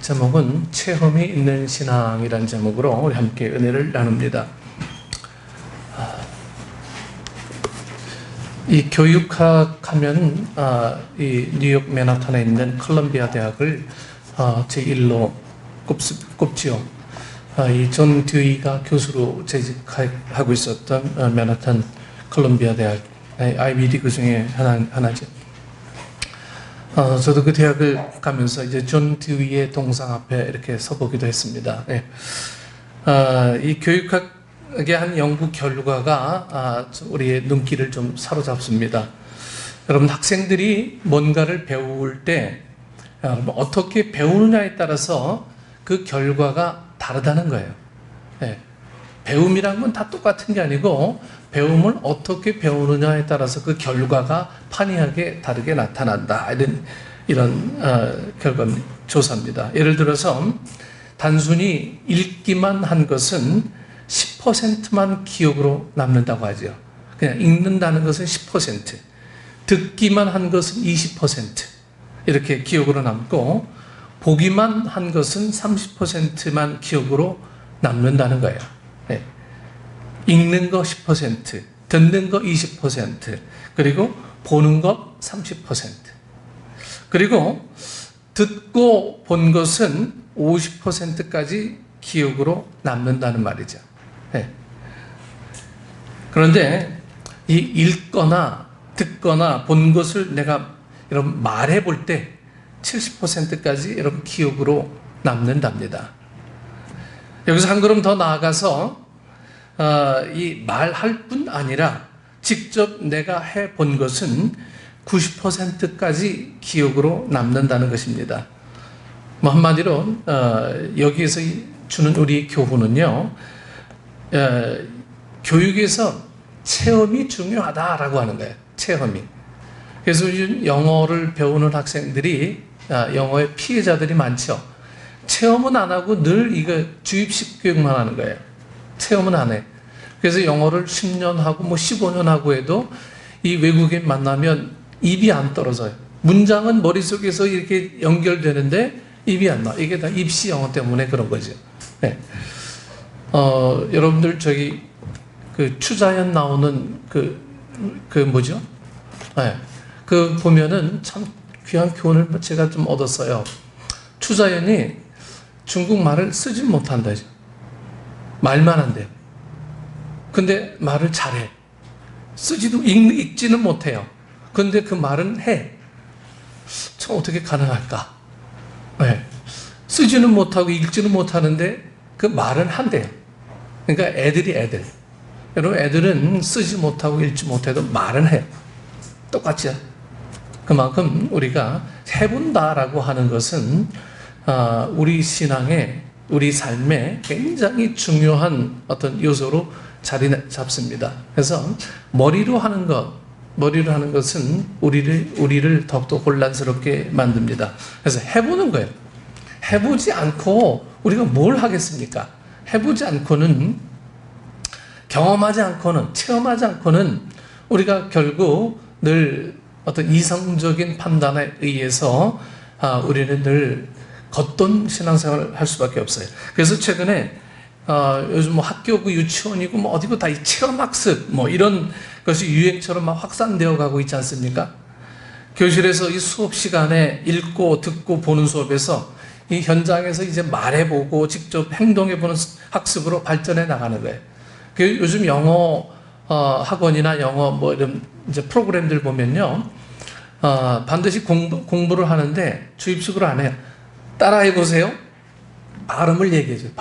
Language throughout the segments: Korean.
제목은 체험이 있는 신앙이라는 제목으로 우리 함께 은혜를 나눕니다. 이 교육학 하면 이 뉴욕 맨하탄에 있는 컬럼비아 대학을 제1로 꼽지요. 이 존 듀이가 교수로 재직하고 있었던 맨하탄 컬럼비아 대학 아이비리그 중에 하나죠. 저도 그 대학을 가면서 이제 존 듀이의 동상 앞에 이렇게 서보기도 했습니다. 네. 이 교육학의 한 연구 결과가 우리의 눈길을 좀 사로잡습니다. 여러분, 학생들이 뭔가를 배울 때 어떻게 배우느냐에 따라서 그 결과가 다르다는 거예요. 네. 배움이란 건 다 똑같은 게 아니고 배움을 어떻게 배우느냐에 따라서 그 결과가 판이하게 다르게 나타난다. 이런 결과 조사입니다. 예를 들어서 단순히 읽기만 한 것은 10%만 기억으로 남는다고 하죠. 그냥 읽는다는 것은 10%, 듣기만 한 것은 20% 이렇게 기억으로 남고 보기만 한 것은 30%만 기억으로 남는다는 거예요. 네. 읽는 거 10%, 듣는 거 20%, 그리고 보는 것 30%. 그리고 듣고 본 것은 50%까지 기억으로 남는다는 말이죠. 네. 그런데 이 읽거나 듣거나 본 것을 내가 여러분 말해 볼 때 70%까지 여러분 기억으로 남는답니다. 여기서 한 걸음 더 나아가서 이 말할 뿐 아니라 직접 내가 해 본 것은 90%까지 기억으로 남는다는 것입니다. 뭐 한마디로 여기에서 주는 우리 교훈은요, 교육에서 체험이 중요하다라고 하는 거예요. 체험이. 그래서 요즘 영어를 배우는 학생들이 영어의 피해자들이 많죠. 체험은 안 하고 늘 이거 주입식 교육만 하는 거예요. 체험은 안 해. 그래서 영어를 10년 하고 뭐 15년 하고 해도 이 외국인 만나면 입이 안 떨어져요. 문장은 머릿속에서 이렇게 연결되는데 입이 안 나와. 이게 다 입시 영어 때문에 그런 거죠. 네. 여러분들 저기 그 추자연 나오는 그 뭐죠? 네. 그 보면은 참 귀한 교훈을 제가 좀 얻었어요. 추자연이 중국말을 쓰진 못한다. 말만 한대요. 근데 말을 잘해. 쓰지도 읽지는 못해요. 근데 그 말은 해. 참 어떻게 가능할까? 네. 쓰지는 못하고 읽지는 못하는데 그 말은 한대요. 그러니까 애들. 여러분, 애들은 쓰지 못하고 읽지 못해도 말은 해요. 똑같죠? 그만큼 우리가 해본다라고 하는 것은 우리 신앙에, 우리 삶에 굉장히 중요한 어떤 요소로 자리 잡습니다. 그래서 머리로 하는 것은 우리를 더욱더 혼란스럽게 만듭니다. 그래서 해보는 거예요. 해보지 않고 우리가 뭘 하겠습니까? 해보지 않고는, 경험하지 않고는, 체험하지 않고는 우리가 결국 늘 어떤 이성적인 판단에 의해서 우리는 늘 겉돈 신앙생활을 할 수밖에 없어요. 그래서 최근에 요즘 뭐 학교고 유치원이고 뭐 어디고 다 이 체험학습 뭐 이런 것이 유행처럼 막 확산되어 가고 있지 않습니까? 교실에서 이 수업 시간에 읽고 듣고 보는 수업에서 이 현장에서 이제 말해보고 직접 행동해보는 학습으로 발전해 나가는 거예요. 요즘 영어 학원이나 영어 뭐 이런 이제 프로그램들 보면요, 반드시 공부를 하는데 주입식으로 안 해요. 따라해 보세요. 발음을 얘기해줘요.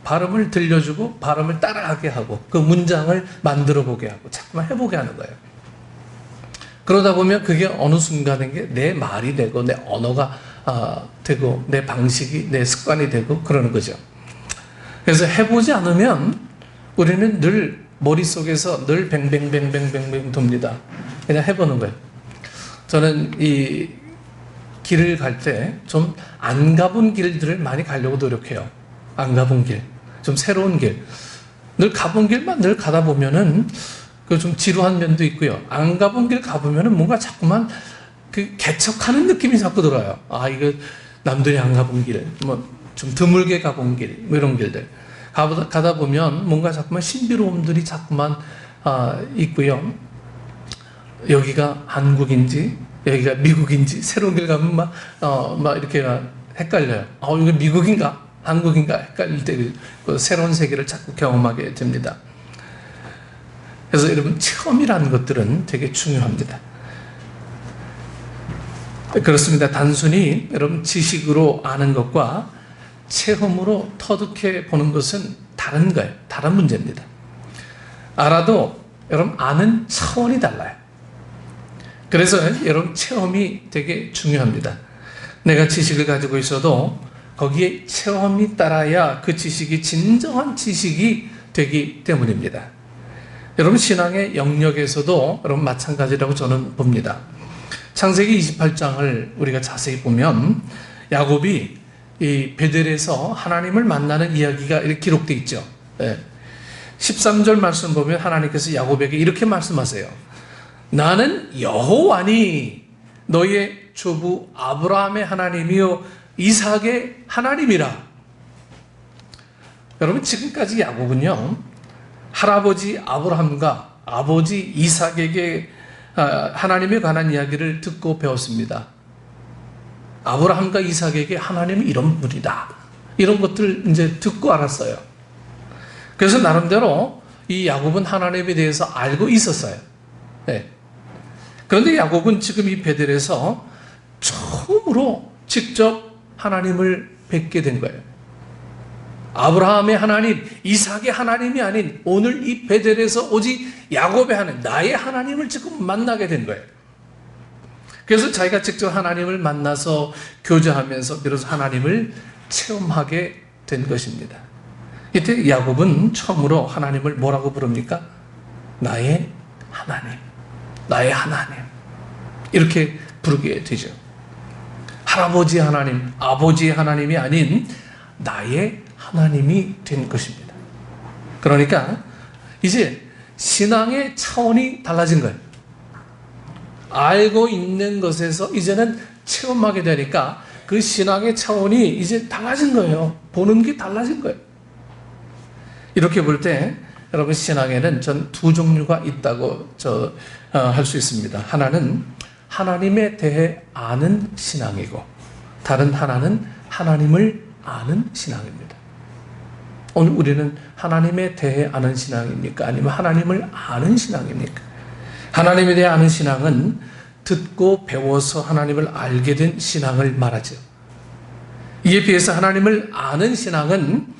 발음을 들려주고 발음을 따라하게 하고 그 문장을 만들어 보게 하고 자꾸만 해보게 하는 거예요. 그러다 보면 그게 어느 순간에 내 말이 되고 내 언어가 되고 내 방식이 내 습관이 되고 그러는 거죠. 그래서 해보지 않으면 우리는 늘 머릿속에서 늘 뱅뱅뱅뱅뱅뱅 돕니다. 그냥 해보는 거예요. 저는 이 길을 갈 때 좀 안 가본 길들을 많이 가려고 노력해요. 안 가본 길, 좀 새로운 길. 늘 가본 길만 늘 가다 보면은 그 좀 지루한 면도 있고요. 안 가본 길 가보면은 뭔가 자꾸만 그 개척하는 느낌이 자꾸 들어요. 이거 남들이 안 가본 길, 뭐 좀 드물게 가본 길, 뭐 이런 길들 가다 보면 뭔가 자꾸만 신비로움들이 자꾸만 있고요. 여기가 한국인지 여기가 미국인지 새로운 길 가면 막 이렇게 헷갈려요. 이거 미국인가 한국인가 헷갈릴 때 그 새로운 세계를 자꾸 경험하게 됩니다. 그래서 여러분 체험이라는 것들은 되게 중요합니다. 그렇습니다. 단순히 여러분 지식으로 아는 것과 체험으로 터득해 보는 것은 다른 거예요. 다른 문제입니다. 알아도 여러분 아는 차원이 달라요. 그래서 여러분 체험이 되게 중요합니다. 내가 지식을 가지고 있어도 거기에 체험이 따라야 그 지식이 진정한 지식이 되기 때문입니다. 여러분 신앙의 영역에서도 여러분 마찬가지라고 저는 봅니다. 창세기 28장을 우리가 자세히 보면 야곱이 이 베델에서 하나님을 만나는 이야기가 이렇게 기록되어 있죠. 13절 말씀 보면 하나님께서 야곱에게 이렇게 말씀하세요. 나는 여호와니 너의 조부 아브라함의 하나님이요 이삭의 하나님이라. 여러분 지금까지 야곱은요 할아버지 아브라함과 아버지 이삭에게 하나님에 관한 이야기를 듣고 배웠습니다. 아브라함과 이삭에게 하나님은 이런 분이다. 이런 것들을 이제 듣고 알았어요. 그래서 나름대로 이 야곱은 하나님에 대해서 알고 있었어요. 네. 그런데 야곱은 지금 이 베델에서 처음으로 직접 하나님을 뵙게 된 거예요. 아브라함의 하나님, 이삭의 하나님이 아닌 오늘 이 베델에서 오직 야곱의 하나님, 나의 하나님을 지금 만나게 된 거예요. 그래서 자기가 직접 하나님을 만나서 교제하면서 비로소 하나님을 체험하게 된 것입니다. 이때 야곱은 처음으로 하나님을 뭐라고 부릅니까? 나의 하나님, 나의 하나님 이렇게 부르게 되죠. 할아버지 하나님, 아버지의 하나님이 아닌 나의 하나님이 된 것입니다. 그러니까 이제 신앙의 차원이 달라진 거예요. 알고 있는 것에서 이제는 체험하게 되니까 그 신앙의 차원이 이제 달라진 거예요. 보는 게 달라진 거예요. 이렇게 볼 때 여러분 신앙에는 전 두 종류가 있다고 할 수 있습니다. 하나는 하나님에 대해 아는 신앙이고 다른 하나는 하나님을 아는 신앙입니다. 오늘 우리는 하나님에 대해 아는 신앙입니까? 아니면 하나님을 아는 신앙입니까? 하나님에 대해 아는 신앙은 듣고 배워서 하나님을 알게 된 신앙을 말하죠. 이에 비해서 하나님을 아는 신앙은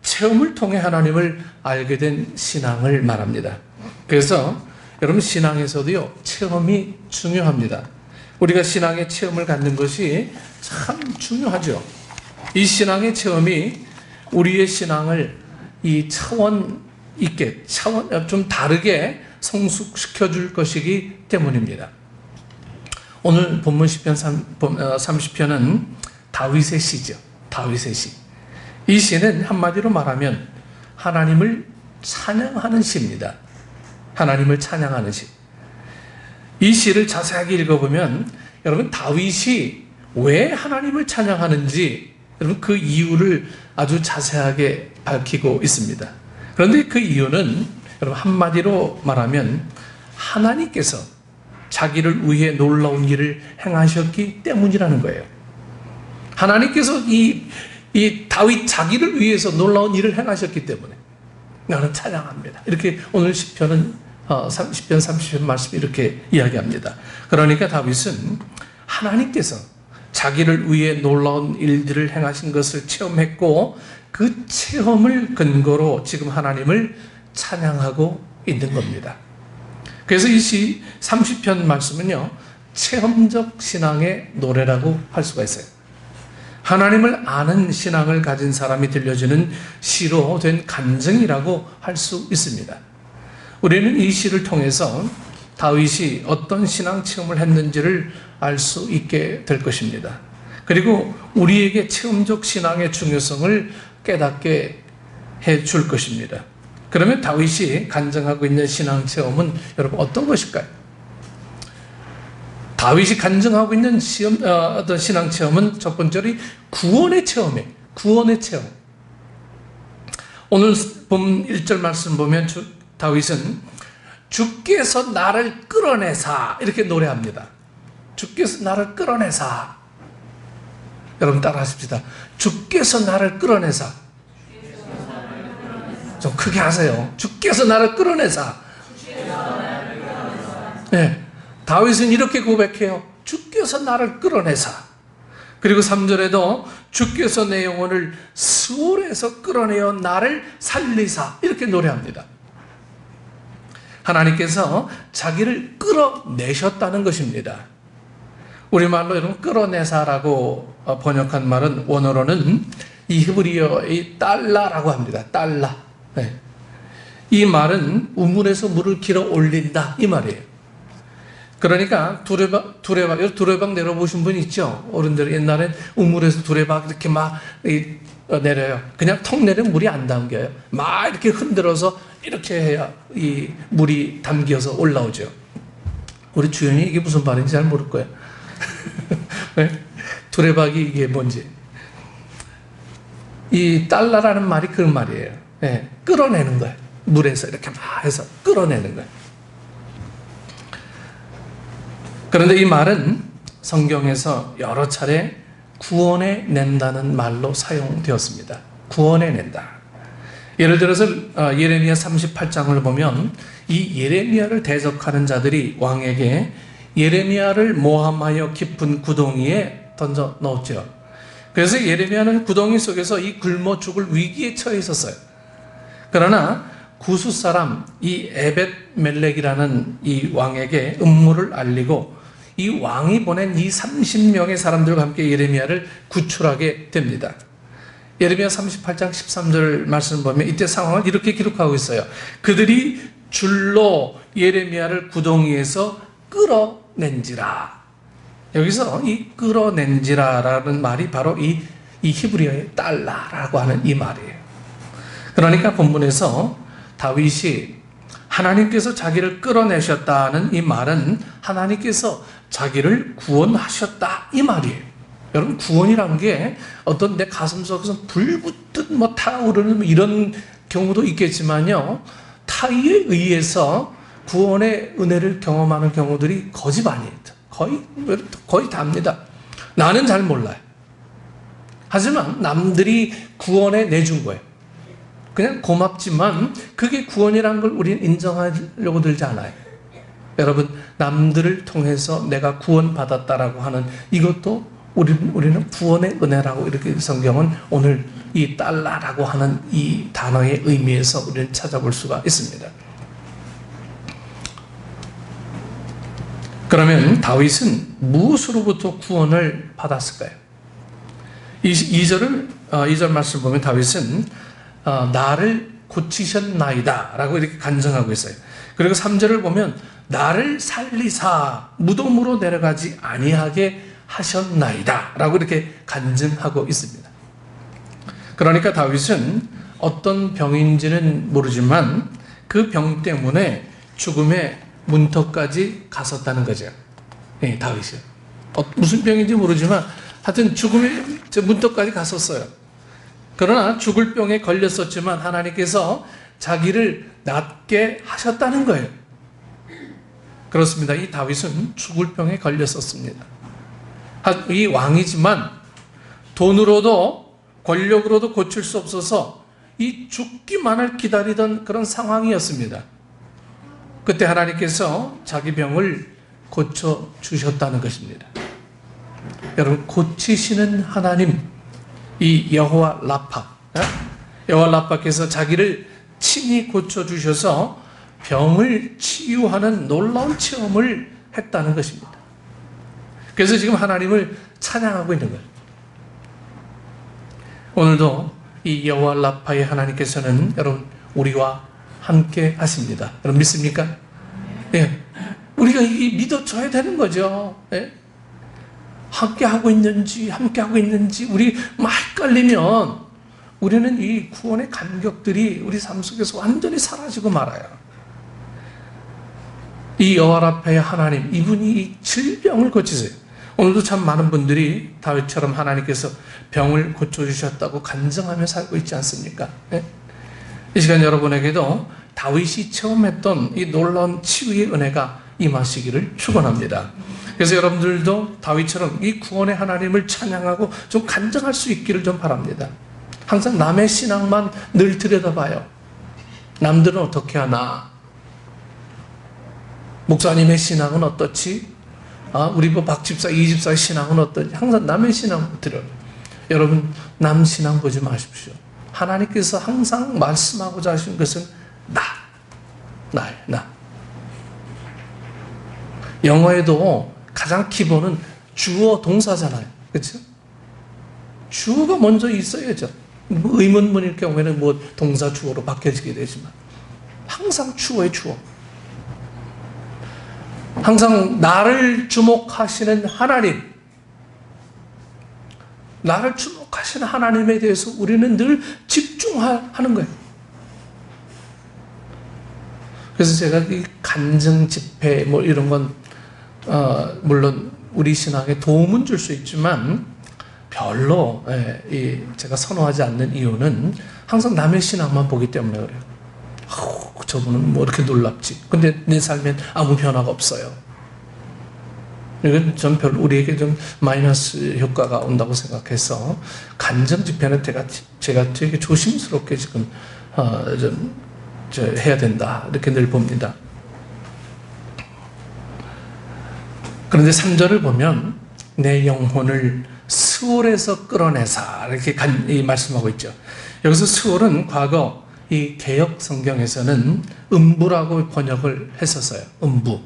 체험을 통해 하나님을 알게 된 신앙을 말합니다. 그래서 여러분 신앙에서도요 체험이 중요합니다. 우리가 신앙의 체험을 갖는 것이 참 중요하죠. 이 신앙의 체험이 우리의 신앙을 이 차원 있게 좀 다르게 성숙시켜 줄 것이기 때문입니다. 오늘 본문 시편 30편은 다윗의 시죠. 다윗의 시. 이 시는 한마디로 말하면 하나님을 찬양하는 시입니다. 하나님을 찬양하는 시. 이 시를 자세하게 읽어보면 여러분 다윗이 왜 하나님을 찬양하는지 여러분 그 이유를 아주 자세하게 밝히고 있습니다. 그런데 그 이유는 여러분 한마디로 말하면 하나님께서 자기를 위해 놀라운 일을 행하셨기 때문이라는 거예요. 하나님께서 이 다윗 자기를 위해서 놀라운 일을 행하셨기 때문에 나는 찬양합니다. 이렇게 오늘 시편 30편 말씀이 이렇게 이야기합니다. 그러니까 다윗은 하나님께서 자기를 위해 놀라운 일들을 행하신 것을 체험했고 그 체험을 근거로 지금 하나님을 찬양하고 있는 겁니다. 그래서 이 시 30편 말씀은요 체험적 신앙의 노래라고 할 수가 있어요. 하나님을 아는 신앙을 가진 사람이 들려주는 시로 된 간증이라고 할 수 있습니다. 우리는 이 시를 통해서 다윗이 어떤 신앙 체험을 했는지를 알 수 있게 될 것입니다. 그리고 우리에게 체험적 신앙의 중요성을 깨닫게 해 줄 것입니다. 그러면 다윗이 간증하고 있는 신앙 체험은 여러분 어떤 것일까요? 다윗이 간증하고 있는 어떤 신앙 체험은 첫 번째로 구원의 체험이에요. 구원의 체험. 오늘 본 1절 말씀 보면 다윗은 주께서 나를 끌어내사 이렇게 노래합니다. 주께서 나를 끌어내사. 여러분 따라 하십시다. 주께서 나를 끌어내사. 좀 크게 하세요. 주께서 나를 끌어내사. 네, 다윗은 이렇게 고백해요. 주께서 나를 끌어내사. 그리고 3절에도 주께서 내 영혼을 스올에서 끌어내어 나를 살리사 이렇게 노래합니다. 하나님께서 자기를 끌어내셨다는 것입니다. 우리말로 여러분 끌어내사라고 번역한 말은 원어로는 이 히브리어의 달라라고 합니다. 달라. 네. 이 말은 우물에서 물을 길어 올린다 이 말이에요. 그러니까 두레박 내려보신 분 있죠? 어른들 옛날엔 우물에서 두레박 이렇게 막 내려요. 그냥 턱 내리면 물이 안 담겨요. 막 이렇게 흔들어서 이렇게 해야 이 물이 담겨서 올라오죠. 우리 주연이 이게 무슨 말인지 잘 모를 거예요. 네? 두레박이 이게 뭔지. 이 달라라는 말이 그 말이에요. 네. 끌어내는 거예요. 물에서 이렇게 막 해서 끌어내는 거예요. 그런데 이 말은 성경에서 여러 차례 구원해 낸다는 말로 사용되었습니다. 구원해 낸다. 예를 들어서 예레미야 38장을 보면 이 예레미야를 대적하는 자들이 왕에게 예레미야를 모함하여 깊은 구덩이에 던져 넣었죠. 그래서 예레미야는 구덩이 속에서 이 굶어 죽을 위기에 처해 있었어요. 그러나 구스 사람 이 에벳멜렉이라는 이 왕에게 음모를 알리고 이 왕이 보낸 이 30명의 사람들과 함께 예레미야를 구출하게 됩니다. 예레미야 38장 13절 말씀을 보면 이때 상황을 이렇게 기록하고 있어요. 그들이 줄로 예레미야를 구덩이에서 끌어낸지라. 여기서 이 끌어낸지라라는 말이 바로 이 히브리어의 달라라고 하는 이 말이에요. 그러니까 본문에서 다윗이 하나님께서 자기를 끌어내셨다는 이 말은 하나님께서 자기를 구원하셨다 이 말이에요. 여러분 구원이란 게 어떤 내 가슴 속에서 불 붙듯 뭐 타오르는 이런 경우도 있겠지만요. 타의에 의해서 구원의 은혜를 경험하는 경우들이 거짓 아니에요. 거의 다입니다. 나는 잘 몰라요. 하지만 남들이 구원에 내준 거예요. 그냥 고맙지만 그게 구원이라는 걸 우리는 인정하려고 들지 않아요. 여러분 남들을 통해서 내가 구원받았다라고 하는 이것도 우리는 구원의 은혜라고 이렇게 성경은 오늘 이 달라라고 하는 이 단어의 의미에서 우리는 찾아볼 수가 있습니다. 그러면 다윗은 무엇으로부터 구원을 받았을까요? 2절 말씀 보면 다윗은 나를 고치셨나이다 라고 이렇게 간증하고 있어요. 그리고 3절을 보면 나를 살리사 무덤으로 내려가지 아니하게 하셨나이다 라고 이렇게 간증하고 있습니다. 그러니까 다윗은 어떤 병인지는 모르지만 그 병 때문에 죽음의 문턱까지 갔었다는 거죠. 네, 다윗이 무슨 병인지 모르지만 하여튼 죽음의 문턱까지 갔었어요. 그러나 죽을 병에 걸렸었지만 하나님께서 자기를 낫게 하셨다는 거예요. 그렇습니다. 이 다윗은 죽을 병에 걸렸었습니다. 이 왕이지만 돈으로도 권력으로도 고칠 수 없어서 이 죽기만을 기다리던 그런 상황이었습니다. 그때 하나님께서 자기 병을 고쳐주셨다는 것입니다. 여러분 고치시는 하나님 이 여호와 라파 여호와 라파께서 자기를 친히 고쳐주셔서 병을 치유하는 놀라운 체험을 했다는 것입니다. 그래서 지금 하나님을 찬양하고 있는 거예요. 오늘도 이 여호와 라파의 하나님께서는 여러분 우리와 함께 하십니다. 여러분 믿습니까? 예. 우리가 믿어줘야 되는 거죠. 예? 함께 하고 있는지 우리 막 헷갈리면 우리는 이 구원의 감격들이 우리 삶 속에서 완전히 사라지고 말아요. 이 여호와 라파의 하나님, 이분이 이 질병을 고치세요. 오늘도 참 많은 분들이 다윗처럼 하나님께서 병을 고쳐주셨다고 간증하며 살고 있지 않습니까? 네? 이 시간 여러분에게도 다윗이 체험했던 이 놀라운 치유의 은혜가 임하시기를 축원합니다. 그래서 여러분들도 다윗처럼 이 구원의 하나님을 찬양하고 좀 간증할 수 있기를 좀 바랍니다. 항상 남의 신앙만 늘 들여다봐요. 남들은 어떻게 하나? 목사님의 신앙은 어떻지? 우리 박 집사, 이 집사의 신앙은 어떠지? 항상 남의 신앙 들여요. 여러분, 남 신앙 보지 마십시오. 하나님께서 항상 말씀하고자 하신 것은 나. 영어에도 가장 기본은 주어 동사잖아요. 그렇죠? 주어가 먼저 있어야죠. 의문문일 경우에는 동사 주어로 바뀌어지게 되지만 항상 주어의 주어. 항상 나를 주목하시는 하나님, 나를 주목하시는 하나님에 대해서 우리는 늘 집중하는 거예요. 그래서 제가 이 간증 집회 이런 건 물론 우리 신앙에 도움은 줄 수 있지만 별로 제가 선호하지 않는 이유는 항상 남의 신앙만 보기 때문에 그래요. 저분은 이렇게 놀랍지. 근데 내 삶엔 아무 변화가 없어요. 이건 좀 우리에게 좀 마이너스 효과가 온다고 생각해서 간증 집회는 제가 되게 조심스럽게 지금 해야 된다 이렇게 늘 봅니다. 그런데 3절을 보면 내 영혼을 스올에서 끌어내사 이렇게 말씀하고 있죠. 여기서 스올은 과거 이 개역 성경에서는 음부라고 번역을 했었어요. 음부.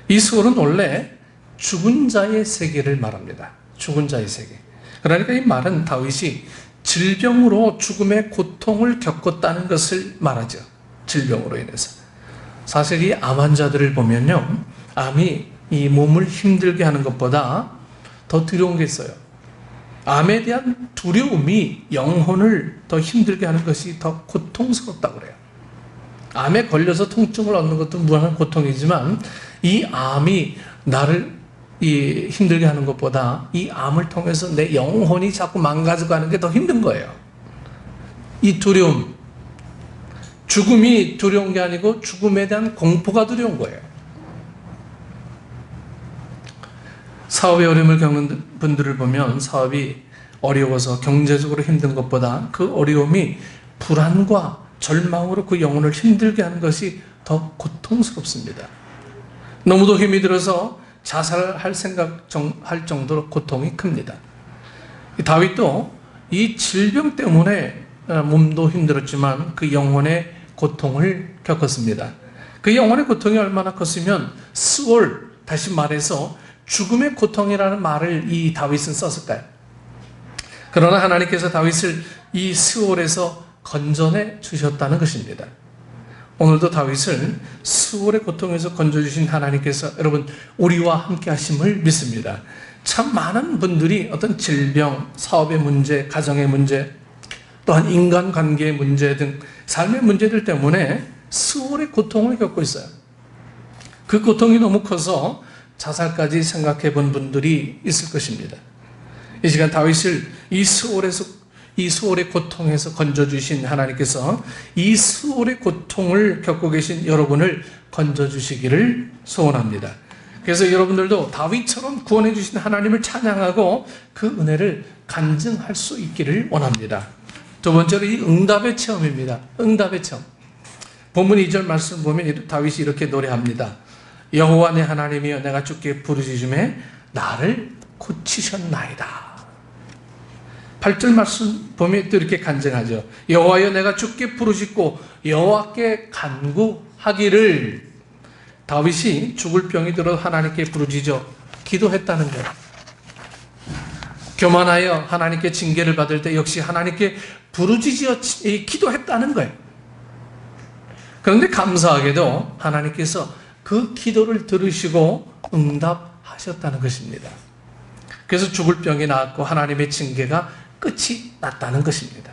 이 스올은 원래 죽은 자의 세계를 말합니다. 죽은 자의 세계. 그러니까 이 말은 다윗이 질병으로 죽음의 고통을 겪었다는 것을 말하죠. 질병으로 인해서. 사실 이 암 환자들을 보면요, 암이 이 몸을 힘들게 하는 것보다 더 두려운 게 있어요. 암에 대한 두려움이 영혼을 더 힘들게 하는 것이 더 고통스럽다고 그래요. 암에 걸려서 통증을 얻는 것도 무한한 고통이지만 이 암이 나를 힘들게 하는 것보다 이 암을 통해서 내 영혼이 자꾸 망가져가는 게 더 힘든 거예요. 이 두려움, 죽음이 두려운 게 아니고 죽음에 대한 공포가 두려운 거예요. 사업에 어려움을 겪는 분들을 보면 사업이 어려워서 경제적으로 힘든 것보다 그 어려움이 불안과 절망으로 그 영혼을 힘들게 하는 것이 더 고통스럽습니다. 너무도 힘이 들어서 자살할 생각할 정도로 고통이 큽니다. 다윗도 이 질병 때문에 몸도 힘들었지만 그 영혼의 고통을 겪었습니다. 그 영혼의 고통이 얼마나 컸으면 스올, 다시 말해서 죽음의 고통이라는 말을 이 다윗은 썼을까요? 그러나 하나님께서 다윗을 이 스올에서 건져내 주셨다는 것입니다. 오늘도 다윗을 스올의 고통에서 건져주신 하나님께서 여러분 우리와 함께 하심을 믿습니다. 참 많은 분들이 어떤 질병, 사업의 문제, 가정의 문제, 또한 인간관계의 문제 등 삶의 문제들 때문에 스올의 고통을 겪고 있어요. 그 고통이 너무 커서 자살까지 생각해 본 분들이 있을 것입니다. 이 시간 다윗을 이 스올의 고통에서 건져주신 하나님께서 이 스올의 고통을 겪고 계신 여러분을 건져주시기를 소원합니다. 그래서 여러분들도 다윗처럼 구원해 주신 하나님을 찬양하고 그 은혜를 간증할 수 있기를 원합니다. 두 번째로 이 응답의 체험입니다. 응답의 체험. 본문 2절 말씀 보면 다윗이 이렇게 노래합니다. 여호와 내 하나님이여 내가 주께 부르짖음에 나를 고치셨나이다. 8절 말씀 보면 또 이렇게 간증하죠. 여호와여 내가 주께 부르짖고 여호와께 간구하기를. 다윗이 죽을 병이 들어 하나님께 부르짖어 기도했다는 거예요. 교만하여 하나님께 징계를 받을 때 역시 하나님께 부르짖어 기도했다는 거예요. 그런데 감사하게도 하나님께서 그 기도를 들으시고 응답하셨다는 것입니다. 그래서 죽을 병이 나았고 하나님의 징계가 끝이 났다는 것입니다.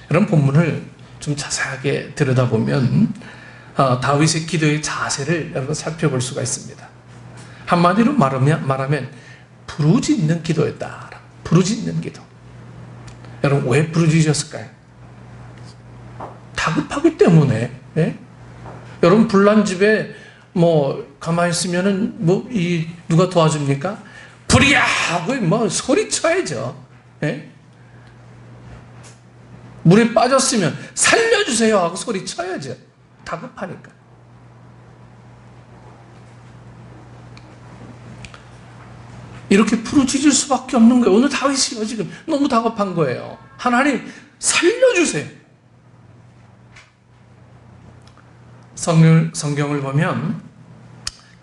이런 본문을 좀 자세하게 들여다보면 다윗의 기도의 자세를 여러분 살펴볼 수가 있습니다. 한마디로 말하면 부르짖는 기도였다. 부르짖는 기도. 여러분 왜 부르짖었을까요? 다급하기 때문에. 예? 여러분 불난 집에 가만히 있으면은 누가 도와줍니까? 불이야 하고 소리쳐야죠. 예? 물에 빠졌으면 살려주세요 하고 소리쳐야죠. 다급하니까. 이렇게 부르짖을 수밖에 없는 거예요. 오늘 다윗이요 지금 너무 다급한 거예요. 하나님 살려주세요. 성경을 보면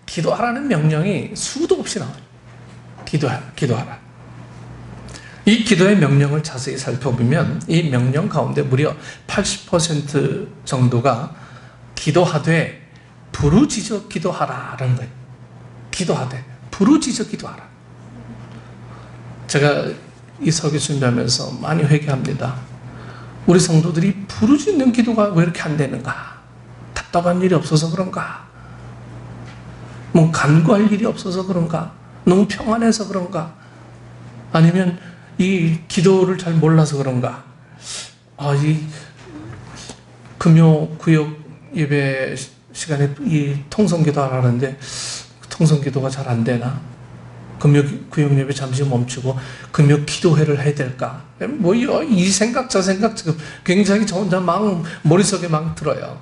기도하라는 명령이 수도 없이 나와요. 기도하라. 이 기도의 명령을 자세히 살펴보면 이 명령 가운데 무려 80% 정도가 기도하되 부르짖어 기도하라라는 거예요. 기도하되 부르짖어 기도하라. 제가 이 설교 준비하면서 많이 회개합니다. 우리 성도들이 부르짖는 기도가 왜 이렇게 안 되는가? 답답한 일이 없어서 그런가? 간구할 일이 없어서 그런가? 너무 평안해서 그런가? 아니면 이 기도를 잘 몰라서 그런가? 이 금요 구역 예배 시간에 이 통성기도 하라는데 통성기도가 잘 안 되나? 금요 구역 예배 잠시 멈추고 금요 기도회를 해야 될까? 이 생각 저 생각 지금 굉장히 저 혼자 머릿속에 막 들어요.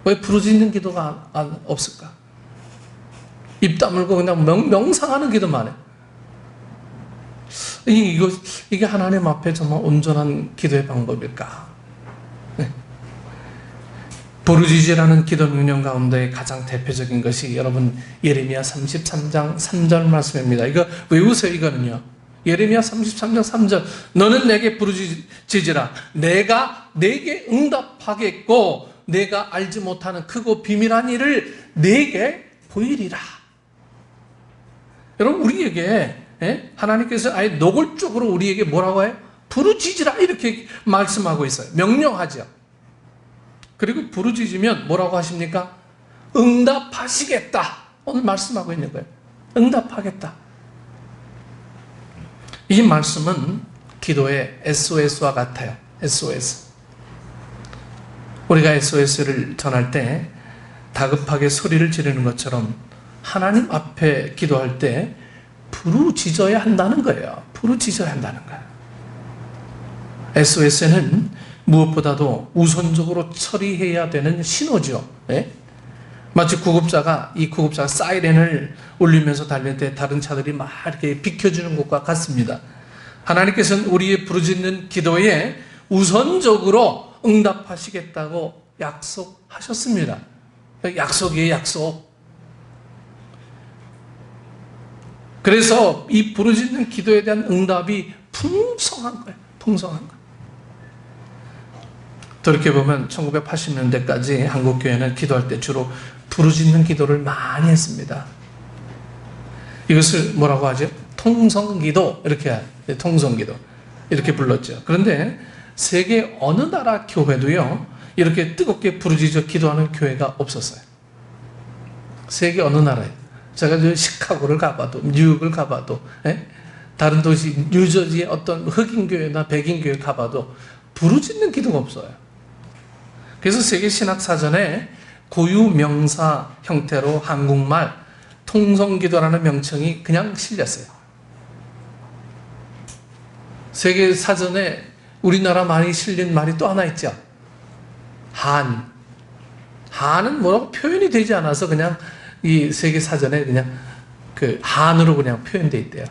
왜 부르짖는 기도가 없을까? 입 다물고 그냥 명상하는 기도만 해. 이게 하나님 앞에 정말 온전한 기도의 방법일까? 네. 부르짖으라는 기도 명령 가운데 가장 대표적인 것이 여러분 예레미야 33장 3절 말씀입니다. 이거 외우세요. 이거는요. 예레미야 33장 3절 너는 내게 부르짖으라 내가 내게 응답하겠고 내가 알지 못하는 크고 비밀한 일을 내게 보이리라. 여러분 우리에게 하나님께서 아예 노골적으로 우리에게 뭐라고 해요? 부르짖으라 이렇게 말씀하고 있어요. 명령하죠. 그리고 부르짖으면 뭐라고 하십니까? 응답하시겠다. 오늘 말씀하고 있는 거예요. 응답하겠다. 이 말씀은 기도의 SOS와 같아요. SOS. 우리가 SOS를 전할 때 다급하게 소리를 지르는 것처럼 하나님 앞에 기도할 때 부르짖어야 한다는 거예요. 부르짖어야 한다는 거예요. SOS는 무엇보다도 우선적으로 처리해야 되는 신호죠. 예? 마치 구급자가 사이렌을 울리면서 달릴 때 다른 차들이 막 이렇게 비켜주는 것과 같습니다. 하나님께서는 우리의 부르짖는 기도에 우선적으로 응답하시겠다고 약속하셨습니다. 약속이에요, 약속. 그래서 이 부르짖는 기도에 대한 응답이 풍성한 거예요. 풍성한 거예요. 돌이켜보면 1980년대까지 한국교회는 기도할 때 주로 부르짖는 기도를 많이 했습니다. 이것을 뭐라고 하죠? 통성기도 통성기도 이렇게 불렀죠. 그런데 세계 어느 나라 교회도요 이렇게 뜨겁게 부르짖어 기도하는 교회가 없었어요. 세계 어느 나라에 제가 시카고를 가봐도 뉴욕을 가봐도 다른 도시 뉴저지의 어떤 흑인교회나 백인교회 가봐도 부르짖는 기도가 없어요. 그래서 세계신학사전에 고유명사 형태로 한국말 통성기도라는 명칭이 그냥 실렸어요. 세계사전에 우리나라 말이 실린 말이 또 하나 있죠. 한은 뭐라고 표현이 되지 않아서 그냥 이 세계사전에 그냥 한으로 그냥 표현되어 있대요.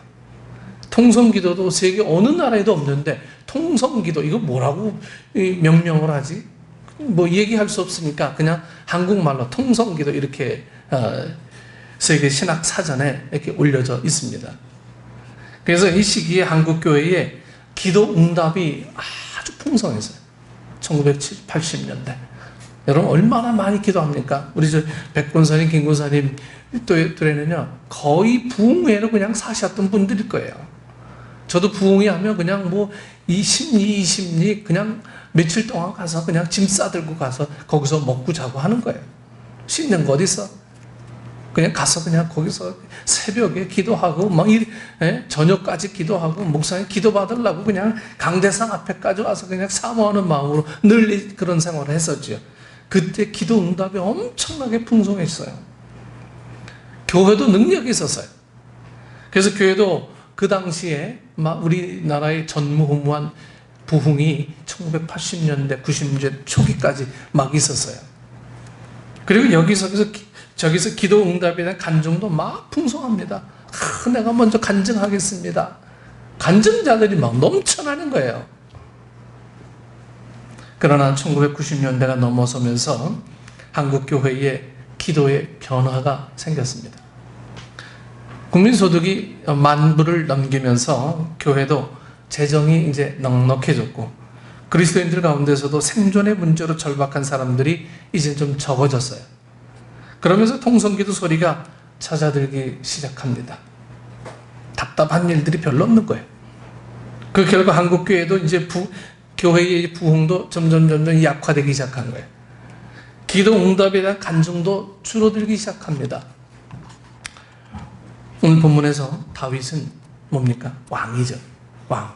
통성기도도 세계 어느 나라에도 없는데 통성기도 이거 뭐라고 명명을 하지? 얘기할 수 없으니까 그냥 한국말로 통성기도 이렇게 세계 신학 사전에 이렇게 올려져 있습니다. 그래서 이 시기에 한국교회에 기도 응답이 아주 풍성했어요. 1980년대. 여러분 얼마나 많이 기도합니까? 우리 백권사님, 김권사님 또래는요 거의 부흥회로 그냥 사셨던 분들일 거예요. 저도 부흥회 하면 그냥 20리 그냥 며칠 동안 가서 그냥 짐 싸들고 가서 거기서 먹고 자고 하는 거예요. 씻는 거 어디 있어? 그냥 가서 그냥 거기서 새벽에 기도하고 저녁까지 기도하고 목사님 기도 받으려고 그냥 강대상 앞에까지 와서 그냥 사모하는 마음으로 늘 그런 생활을 했었죠. 그때 기도 응답이 엄청나게 풍성했어요. 교회도 능력이 있었어요. 그래서 교회도 그 당시에 우리나라의 전무후무한 부흥이 1980년대, 90년대 초기까지 막 있었어요. 그리고 저기서 기도 응답에 대한 간증도 막 풍성합니다. 내가 먼저 간증하겠습니다. 간증자들이 막 넘쳐나는 거예요. 그러나 1990년대가 넘어서면서 한국교회에 기도의 변화가 생겼습니다. 국민소득이 10,000불을 넘기면서 교회도 재정이 이제 넉넉해졌고 그리스도인들 가운데서도 생존의 문제로 절박한 사람들이 이제 좀 적어졌어요. 그러면서 통성기도 소리가 잦아들기 시작합니다. 답답한 일들이 별로 없는 거예요. 그 결과 한국교회도 이제 교회의 부흥도 점점 약화되기 시작한 거예요. 기도 응답에 대한 간증도 줄어들기 시작합니다. 오늘 본문에서 다윗은 뭡니까? 왕이죠. 왕.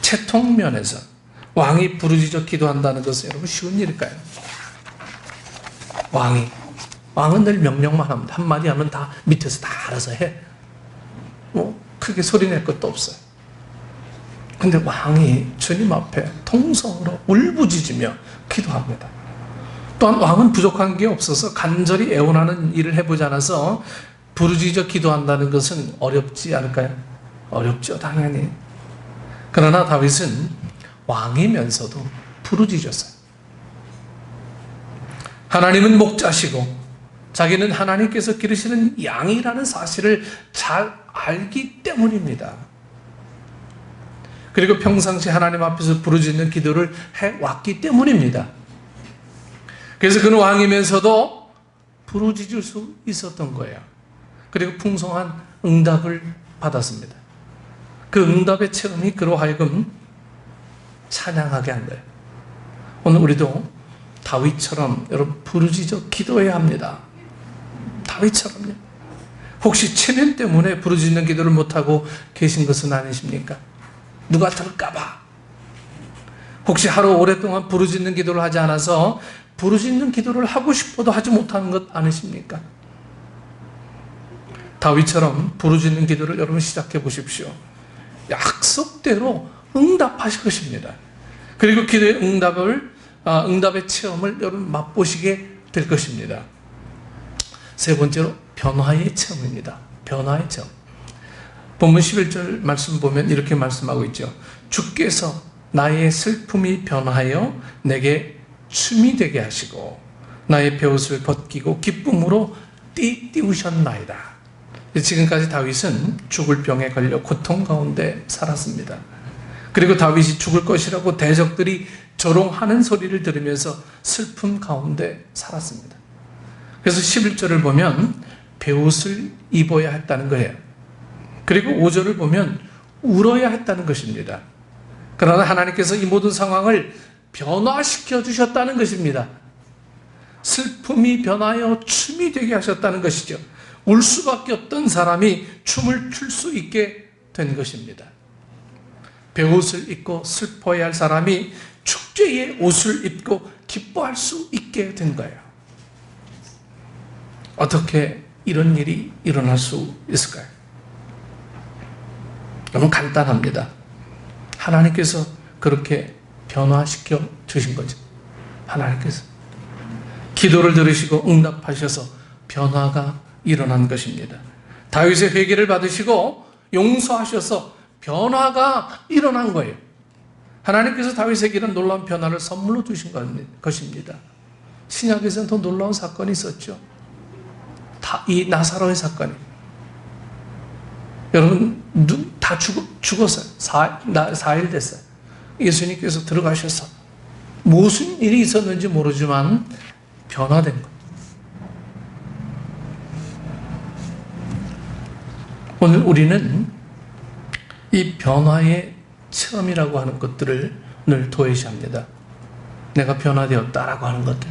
채통면에서 왕이 부르짖어 기도한다는 것은 여러분 쉬운 일일까요? 왕은 늘 명령만 합니다. 한마디 하면 다 밑에서 다 알아서 해. 크게 소리낼 것도 없어요. 근데 왕이 주님 앞에 통성으로 울부짖으며 기도합니다. 또한 왕은 부족한 게 없어서 간절히 애원하는 일을 해보지 않아서 부르짖어 기도한다는 것은 어렵지 않을까요? 어렵죠, 당연히. 그러나 다윗은 왕이면서도 부르짖었어요. 하나님은 목자시고 자기는 하나님께서 기르시는 양이라는 사실을 잘 알기 때문입니다. 그리고 평상시 하나님 앞에서 부르짖는 기도를 해왔기 때문입니다. 그래서 그는 왕이면서도 부르짖을 수 있었던 거예요. 그리고 풍성한 응답을 받았습니다. 그 응답의 체험이 그로 하여금 찬양하게 한 거예요. 오늘 우리도 다윗처럼 여러분 부르짖어 기도해야 합니다. 다윗처럼요. 혹시 체면 때문에 부르짖는 기도를 못하고 계신 것은 아니십니까? 누가 들을까봐. 혹시 하루 오랫동안 부르짖는 기도를 하지 않아서 부르짖는 기도를 하고 싶어도 하지 못하는 것 아니십니까? 다윗처럼 부르짖는 기도를 여러분 시작해 보십시오. 약속대로 응답하실 것입니다. 그리고 기도의 응답의 체험을 여러분 맛보시게 될 것입니다. 세 번째로 변화의 체험입니다. 변화의 체험. 본문 11절 말씀 보면 이렇게 말씀하고 있죠. 주께서 나의 슬픔이 변하여 내게 춤이 되게 하시고 나의 베옷을 벗기고 기쁨으로 띠우셨나이다. 지금까지 다윗은 죽을 병에 걸려 고통 가운데 살았습니다. 그리고 다윗이 죽을 것이라고 대적들이 조롱하는 소리를 들으면서 슬픔 가운데 살았습니다. 그래서 11절을 보면 베옷을 입어야 했다는 거예요. 그리고 5절을 보면 울어야 했다는 것입니다. 그러나 하나님께서 이 모든 상황을 변화시켜 주셨다는 것입니다. 슬픔이 변하여 춤이 되게 하셨다는 것이죠. 울 수밖에 없던 사람이 춤을 출 수 있게 된 것입니다. 베옷을 입고 슬퍼해야 할 사람이 축제의 옷을 입고 기뻐할 수 있게 된 거예요. 어떻게 이런 일이 일어날 수 있을까요? 너무 간단합니다. 하나님께서 그렇게 변화시켜 주신 거죠. 하나님께서 기도를 들으시고 응답하셔서 변화가 일어난 것입니다. 다윗의 회개를 받으시고 용서하셔서 변화가 일어난 거예요. 하나님께서 다윗에게 이런 놀라운 변화를 선물로 주신 것입니다. 신약에서는 더 놀라운 사건이 있었죠. 이 나사로의 사건이. 여러분 다 죽었어요. 4일 됐어요. 예수님께서 들어가셔서 무슨 일이 있었는지 모르지만 변화된 거예요. 오늘 우리는 이 변화의 체험이라고 하는 것들을 늘 도외시합니다. 내가 변화되었다라고 하는 것들.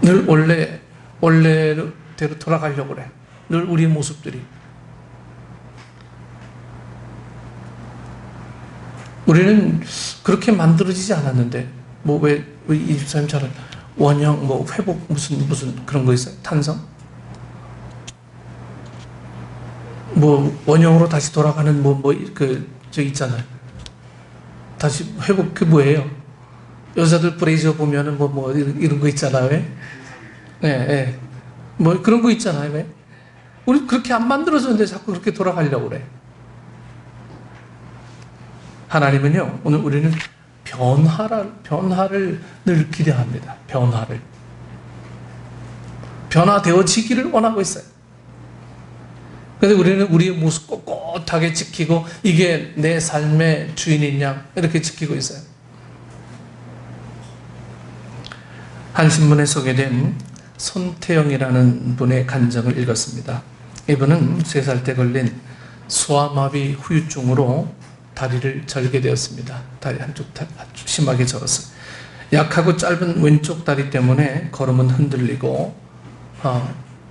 늘 원래대로 돌아가려고 그래. 늘 우리의 모습들이. 우리는 그렇게 만들어지지 않았는데, 이 집사님처럼 원형, 회복, 무슨 그런 거 있어요? 탄성? 원형으로 다시 돌아가는 저 있잖아요. 다시 회복, 그 뭐예요? 여자들 브레이저 보면은 이런 거 있잖아요. 왜? 예. 그런 거 있잖아요. 왜? 우리 그렇게 안 만들어졌는데 자꾸 그렇게 돌아가려고 그래. 하나님은요, 오늘 우리는 변화를 늘 기대합니다. 변화되어지기를 원하고 있어요. 그런데 우리는 우리의 모습 꼿꼿하게 지키고, 이게 내 삶의 주인이냐, 이렇게 지키고 있어요. 한 신문에 소개된 손태영이라는 분의 간증을 읽었습니다. 이분은 3살 때 걸린 소아마비 후유증으로 다리를 절게 되었습니다. 다리 한쪽 아주 심하게 절었어요. 약하고 짧은 왼쪽 다리 때문에 걸음은 흔들리고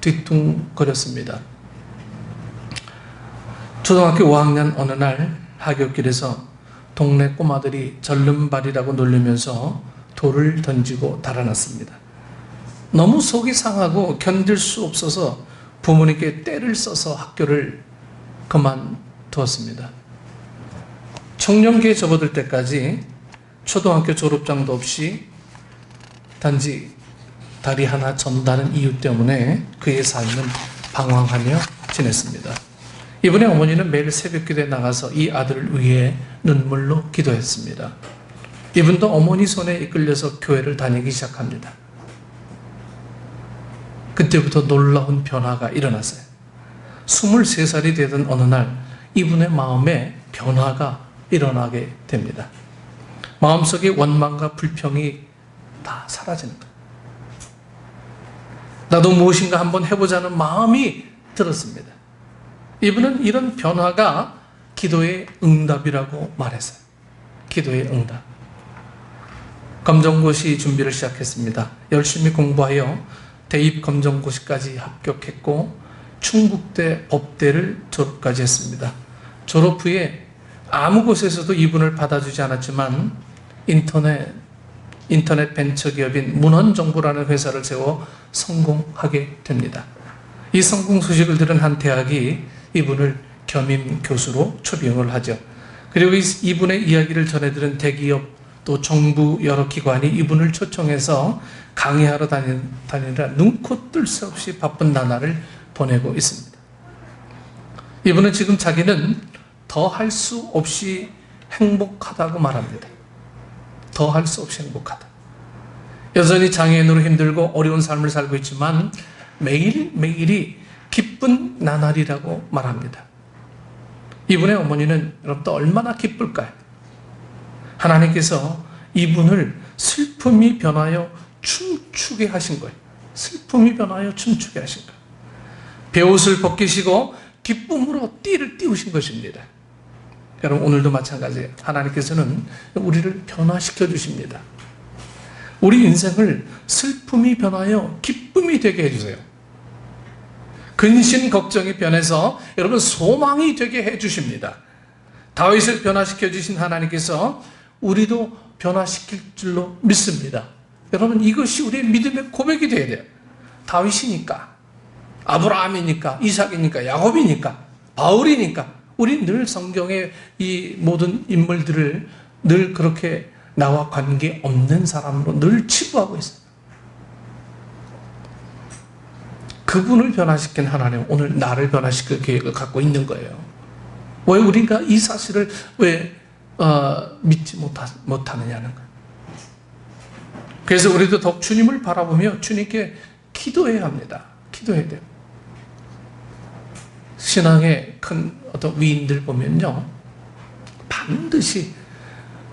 뒤뚱거렸습니다. 초등학교 5학년 어느 날 하굣길에서 동네 꼬마들이 절름발이라고 놀리면서 돌을 던지고 달아났습니다. 너무 속이 상하고 견딜 수 없어서 부모님께 떼를 써서 학교를 그만두었습니다. 청년기에 접어들 때까지 초등학교 졸업장도 없이 단지 다리 하나 전다는 이유 때문에 그의 삶은 방황하며 지냈습니다. 이번에 어머니는 매일 새벽기도에 나가서 이 아들을 위해 눈물로 기도했습니다. 이분도 어머니 손에 이끌려서 교회를 다니기 시작합니다. 그때부터 놀라운 변화가 일어났어요. 23살이 되던 어느 날 이분의 마음에 변화가 일어나게 됩니다. 마음속의 원망과 불평이 다 사라지는 거예요. 나도 무엇인가 한번 해보자는 마음이 들었습니다. 이분은 이런 변화가 기도의 응답이라고 말했어요. 기도의 응답. 검정고시 준비를 시작했습니다. 열심히 공부하여 대입 검정고시까지 합격했고 충북대 법대를 졸업까지 했습니다. 졸업 후에 아무 곳에서도 이분을 받아주지 않았지만 인터넷 벤처기업인 문헌정보라는 회사를 세워 성공하게 됩니다. 이 성공 소식을 들은 한 대학이 이분을 겸임 교수로 초빙을 하죠. 그리고 이분의 이야기를 전해들은 대기업 또 정부 여러 기관이 이분을 초청해서 강의하러 다니느라 눈코 뜰 새 없이 바쁜 나날을 보내고 있습니다. 이분은 지금 자기는 더 할 수 없이 행복하다고 말합니다. 더 할 수 없이 행복하다. 여전히 장애인으로 힘들고 어려운 삶을 살고 있지만 매일매일이 기쁜 나날이라고 말합니다. 이분의 어머니는 여러분 또 얼마나 기쁠까요? 하나님께서 이분을 슬픔이 변하여 춤추게 하신 거예요. 슬픔이 변하여 춤추게 하신 거예요. 베옷을 벗기시고 기쁨으로 띠를 띄우신 것입니다. 여러분 오늘도 마찬가지예요. 하나님께서는 우리를 변화시켜 주십니다. 우리 인생을 슬픔이 변하여 기쁨이 되게 해주세요. 근심 걱정이 변해서 여러분 소망이 되게 해주십니다. 다윗을 변화시켜 주신 하나님께서 우리도 변화시킬 줄로 믿습니다. 여러분 이것이 우리의 믿음의 고백이 되어야 돼요. 다윗이니까, 아브라함이니까, 이삭이니까, 야곱이니까, 바울이니까 우리 늘 성경의 이 모든 인물들을 늘 그렇게 나와 관계없는 사람으로 늘 치부하고 있어요. 그분을 변화시킨 하나님 오늘 나를 변화시킬 계획을 갖고 있는 거예요. 왜 우리가 이 사실을 왜 믿지 못하느냐는 거예요. 그래서 우리도 더욱 주님을 바라보며 주님께 기도해야 합니다. 기도해야 돼요. 신앙의 큰 어떤 위인들 보면요, 반드시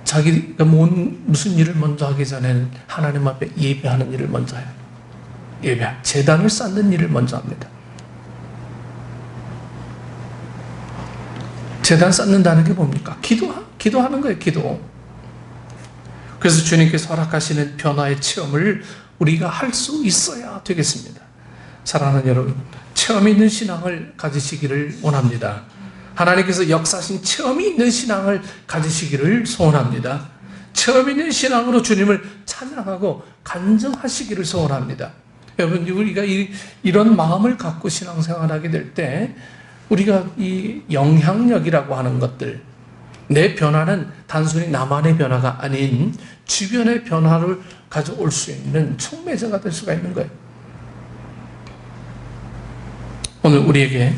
자기가 무슨 일을 먼저 하기 전에는 하나님 앞에 예배하는 일을 먼저 해요. 제단을 쌓는 일을 먼저 합니다. 제단 쌓는다는 게 뭡니까? 기도하는 거예요. 기도. 그래서 주님께서 허락하시는 변화의 체험을 우리가 할 수 있어야 되겠습니다. 사랑하는 여러분, 체험 있는 신앙을 가지시기를 원합니다. 하나님께서 역사하신 체험이 있는 신앙을 가지시기를 소원합니다. 체험 있는 신앙으로 주님을 찬양하고 간증하시기를 소원합니다. 여러분, 우리가 이런 마음을 갖고 신앙생활하게 될 때 우리가 이 영향력이라고 하는 것들, 내 변화는 단순히 나만의 변화가 아닌 주변의 변화를 가져올 수 있는 촉매자가 될 수가 있는 거예요. 오늘 우리에게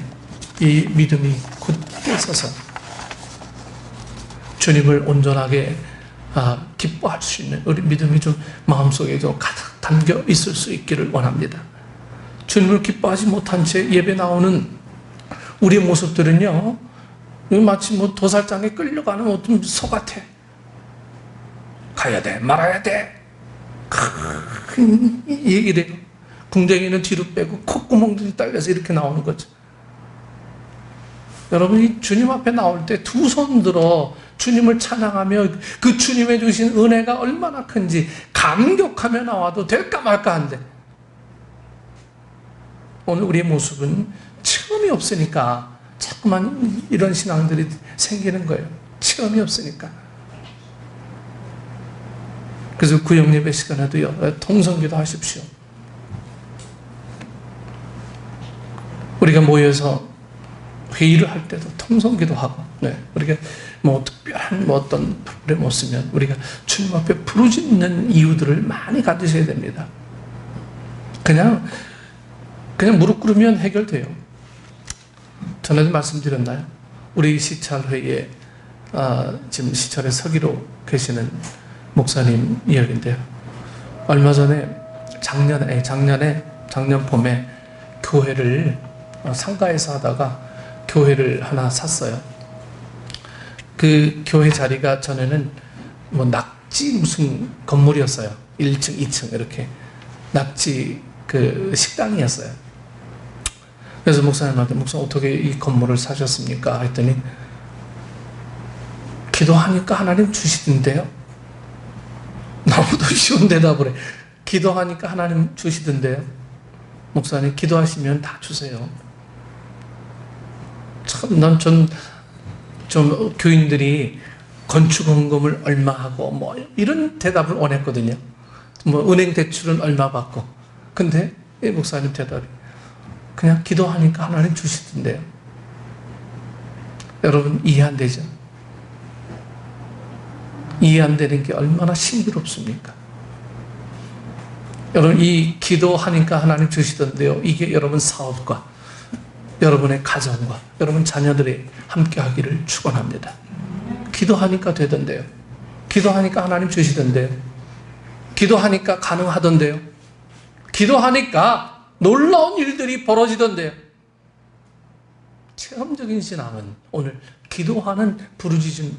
이 믿음이 굳게 서서 주님을 온전하게 기뻐할 수 있는 우리 믿음이 좀 마음속에 좀 가득 담겨 있을 수 있기를 원합니다. 주님을 기뻐하지 못한 채 예배 나오는 우리의 모습들은요, 마치 도살장에 끌려가는 어떤 소 같아. 가야 돼, 말아야 돼. 이래요. 궁뎅이는 뒤로 빼고 콧구멍들이 딸려서 이렇게 나오는 거죠. 여러분이 주님 앞에 나올 때 두 손 들어 주님을 찬양하며 그 주님의 주신 은혜가 얼마나 큰지 감격하며 나와도 될까 말까 한데, 오늘 우리의 모습은 체험이 없으니까 자꾸만 이런 신앙들이 생기는 거예요. 체험이 없으니까. 그래서 구역예배 시간에도요, 통성기도 하십시오. 우리가 모여서 회의를 할 때도 통성기도 하고, 우리가 특별한 어떤 프로그램 없으면 우리가 주님 앞에 부르짖는 이유들을 많이 가지셔야 됩니다. 그냥 무릎 꿇으면 해결돼요. 전에도 말씀드렸나요? 우리 시찰회에 지금 시찰에 서기로 계시는 목사님 이야기인데요. 얼마 전에 작년 봄에 교회를 상가에서 하다가 교회를 하나 샀어요. 그 교회 자리가 전에는 낙지 무슨 건물이었어요. 1층, 2층 이렇게 낙지 그 식당이었어요. 그래서 목사님한테 목사님 어떻게 이 건물을 사셨습니까? 했더니 기도하니까 하나님 주시던데요. 너무도 쉬운 대답을 해. 기도하니까 하나님 주시던데요. 목사님 기도하시면 다 주세요. 참 난 좀 교인들이 건축헌금을 얼마 하고 이런 대답을 원했거든요. 은행 대출은 얼마 받고. 근데 이 목사님 대답이 그냥 기도하니까 하나님 주시던데요. 여러분 이해 안 되죠? 이해 안 되는 게 얼마나 신비롭습니까? 여러분 이 기도하니까 하나님 주시던데요. 이게 여러분 사업과 여러분의 가정과 여러분 자녀들이 함께 하기를 축원합니다. 기도하니까 되던데요. 기도하니까 하나님 주시던데요. 기도하니까 가능하던데요. 기도하니까 놀라운 일들이 벌어지던데요. 체험적인 신앙은 오늘 기도하는 부르짖음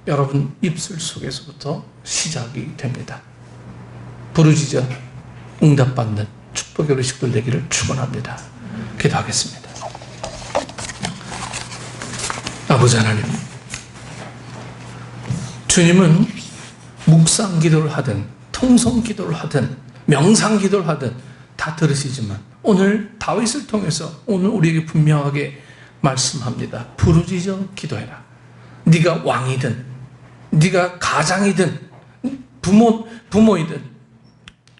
여러분 입술 속에서부터 시작이 됩니다. 부르짖어 응답받는 축복의 우리 식구들 되기를 축원합니다. 기도하겠습니다. 아버지 하나님, 주님은 묵상 기도를 하든 통성 기도를 하든 명상 기도를 하든 다 들으시지만 오늘 다윗을 통해서 오늘 우리에게 분명하게 말씀합니다. 부르짖어 기도해라. 네가 왕이든 네가 가장이든 부모이든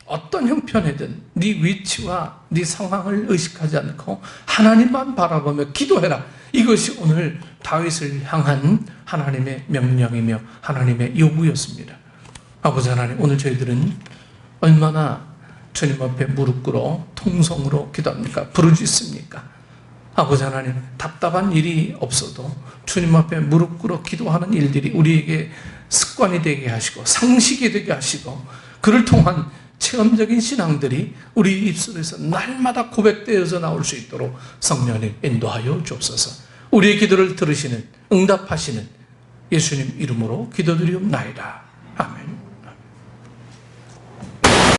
어떤 형편이든 네 위치와 네 상황을 의식하지 않고 하나님만 바라보며 기도해라. 이것이 오늘 다윗을 향한 하나님의 명령이며 하나님의 요구였습니다. 아버지 하나님, 오늘 저희들은 얼마나 주님 앞에 무릎 꿇어 통성으로 기도합니까? 부르짖습니까? 아버지 하나님, 답답한 일이 없어도 주님 앞에 무릎 꿇어 기도하는 일들이 우리에게 습관이 되게 하시고 상식이 되게 하시고 그를 통한 체험적인 신앙들이 우리 입술에서 날마다 고백되어서 나올 수 있도록 성령님 인도하여 주옵소서. 우리의 기도를 들으시는 응답하시는 예수님 이름으로 기도드리옵나이다.